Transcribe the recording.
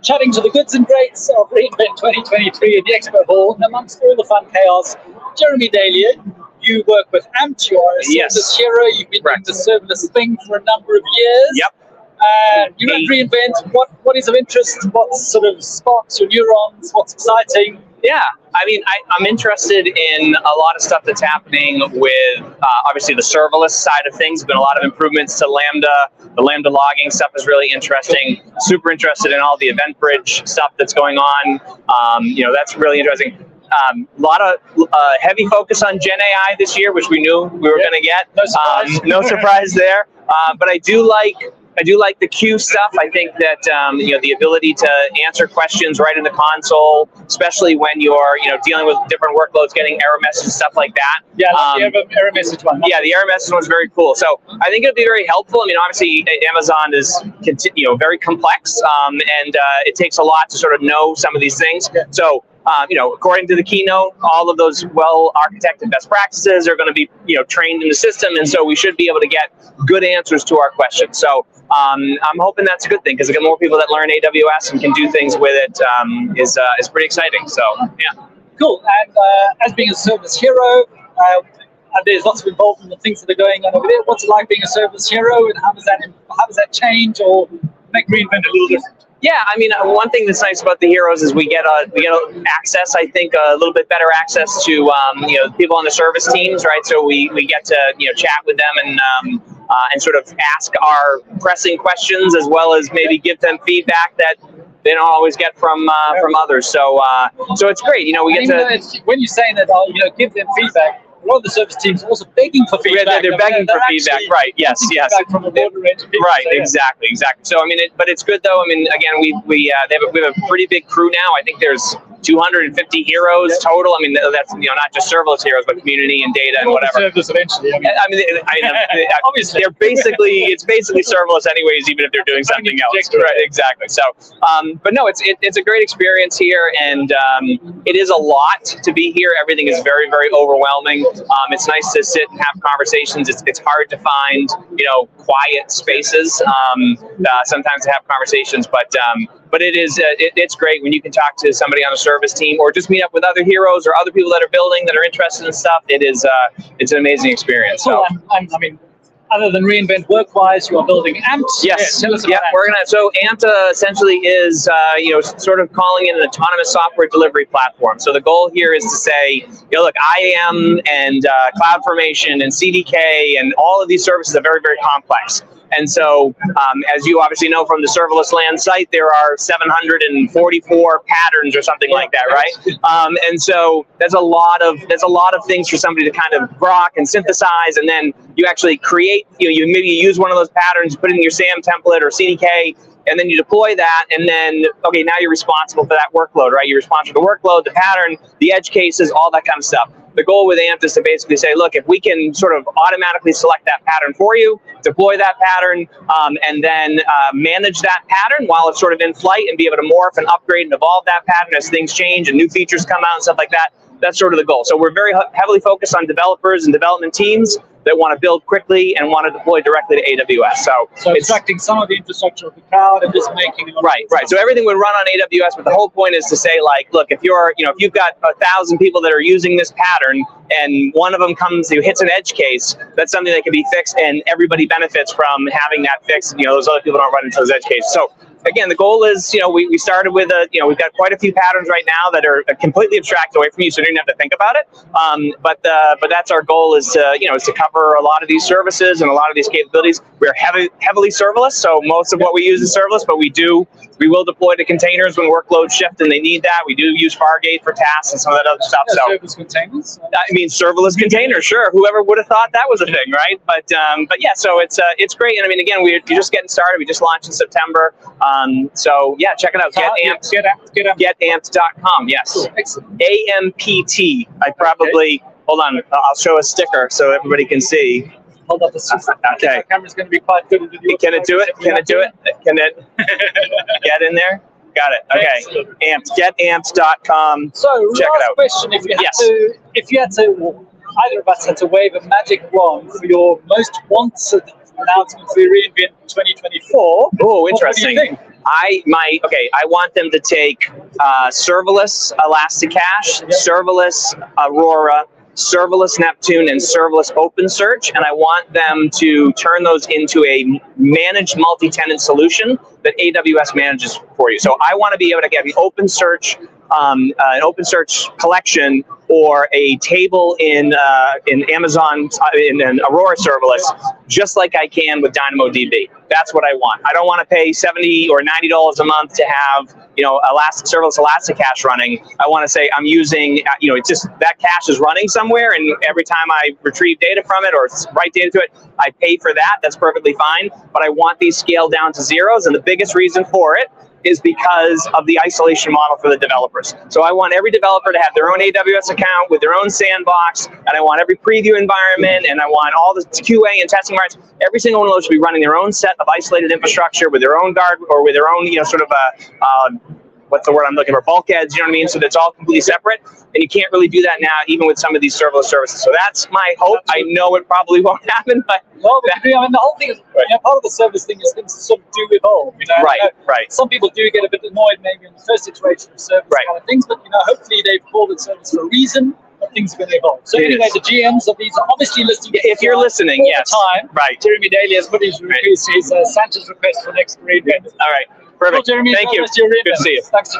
chatting to the goods and greats of reInvent 2023 in the Expo Hall. And amongst all the fun chaos, Jeremy Daly, you work with Ampt. You are a service hero. You've been doing the serverless thing for a number of years. Yep. You're at reInvent. What is of interest? What sort of sparks your neurons? What's exciting? Yeah, I mean, I'm interested in a lot of stuff that's happening with, obviously, the serverless side of things. There's been a lot of improvements to Lambda. The Lambda logging stuff is really interesting. Super interested in all the event bridge stuff that's going on. You know, that's really interesting. A lot of heavy focus on Gen AI this year, which we knew we were going to get. No surprise. No surprise there. But I do like the queue stuff. I think that you know, the ability to answer questions right in the console, especially when you're dealing with different workloads, getting error messages, stuff like that. Yeah, the error message one. Yeah, the error message one's very cool. So I think it'll be very helpful. I mean, obviously Amazon is very complex, and it takes a lot to sort of know some of these things. Yeah. So according to the keynote, all of those well-architected best practices are going to be trained in the system, and so we should be able to get good answers to our questions. So I'm hoping that's a good thing, because again, more people that learn AWS and can do things with it is pretty exciting. So yeah, cool. And as being a service hero, there's lots of involvement in the things that are going on over there. What's it like being a service hero, and how does that change or make reInvent a little different? Yeah, I mean, one thing that's nice about the heroes is we get access. I think a little bit better access to people on the service teams, right? So we get to chat with them and sort of ask our pressing questions, as well as maybe give them feedback that they don't always get from others. So it's great. We get to, when you say that, give them feedback. A lot of the service teams are also begging for feedback. They're begging for feedback, right? Yes. From a broader range of people. Right, exactly. So I mean, but it's good though. I mean, again, we have a pretty big crew now. I think there's 250 heroes total. I mean, that's not just serverless heroes, but community and data and whatever. Serverless eventually. I mean, obviously, it's basically serverless anyways, even if they're doing something else. Right, exactly. So, but no, it's a great experience here, and it is a lot to be here. Everything is very, very overwhelming. It's nice to sit and have conversations. It's hard to find quiet spaces sometimes to have conversations, but it's great when you can talk to somebody on a service team, or just meet up with other heroes or other people that are building, that are interested in stuff. It's an amazing experience. So I mean, other than reInvent work-wise, you are building Ampt. Yes. Yeah, tell us about Ampt. So Ampt essentially is sort of calling it an autonomous software delivery platform. So the goal here is to say, look, IAM and CloudFormation and CDK and all of these services are very, very complex. And so, as you obviously know from the serverless land site, there are 744 patterns or something like that, right? And so there's a lot of things for somebody to kind of grok and synthesize, and then you actually create. You maybe use one of those patterns, put it in your SAM template or CDK, and then you deploy that, and then okay, now you're responsible for that workload, right? You're responsible for the workload, the pattern, the edge cases, all that kind of stuff. The goal with Ampt is to basically say, look, if we can sort of automatically select that pattern for you, deploy that pattern, and then manage that pattern while it's sort of in flight, and be able to morph and upgrade and evolve that pattern as things change and new features come out and stuff like that. That's sort of the goal. So we're very heavily focused on developers and development teams that want to build quickly and want to deploy directly to AWS. So extracting some of the infrastructure of the cloud and just making it right. So everything would run on AWS, but the whole point is to say, like, look, if you've got 1,000 people that are using this pattern, and one of them hits an edge case, that's something that can be fixed, and everybody benefits from having that fixed. Those other people don't run into those edge cases. So again, the goal is, we started with we've got quite a few patterns right now that are completely abstracted away from you, so you don't have to think about it. But that's our goal, is to cover a lot of these services and a lot of these capabilities. We're heavily serverless, so most of what we use is serverless, but we will deploy to containers when workloads shift and they need that. We do use Fargate for tasks and some of that other stuff. Yeah, so serverless containers. I mean, serverless containers, sure. Whoever would have thought that was a thing, right? But yeah, so it's great. And I mean, again, we're just getting started. We just launched in September. So yeah, check it out. Getampt.com. Yes. Cool. Excellent. AMPT. Hold on. I'll show a sticker so everybody can see. Hold up the system. Okay. The camera's going to be quite good. Can it do it? Can it do it? Can it get in there? Got it. Okay. Excellent. Ampt. Getampt.com. So, check it out. Question: If you had to, either of us had to wave a magic wand for your most wanted announcement for reInvent 2024. Oh, interesting. I want them to take serverless Elasticache, serverless Aurora, serverless Neptune, and serverless OpenSearch, and I want them to turn those into a managed multi-tenant solution that AWS manages for you. So I want to be able to get an OpenSearch collection or a table in Amazon in an Aurora serverless, just like I can with DynamoDB. That's what I want. I don't want to pay $70 or $90 a month to have serverless Elasticache running. I want to say I'm using it's just that cache is running somewhere, and every time I retrieve data from it or write data to it, I pay for that. That's perfectly fine. But I want these scaled down to zeros, and the biggest reason for it is because of the isolation model for the developers. So I want every developer to have their own AWS account with their own sandbox, and I want every preview environment, and I want all the QA and testing environments. Every single one of those should be running their own set of isolated infrastructure with their own guard or with their own, sort of what's the word I'm looking for? Bulkheads, you know what I mean? So that's all completely separate. And you can't really do that now, even with some of these serverless services. So that's my hope. I know it probably won't happen, but well, the whole thing is, part of the service thing is things sort of do evolve. Right. Some people do get a bit annoyed maybe in the first iteration of service kind of things, but hopefully they've called it service for a reason. Things are going to evolve. So anyway, the GMs of these are obviously listening. If you're listening, all yes. the time. Right. Jeremy Daly has put his Santa's request for next read. All right. Perfect. Well, Jeremy, thank you. Good to see you. Thanks.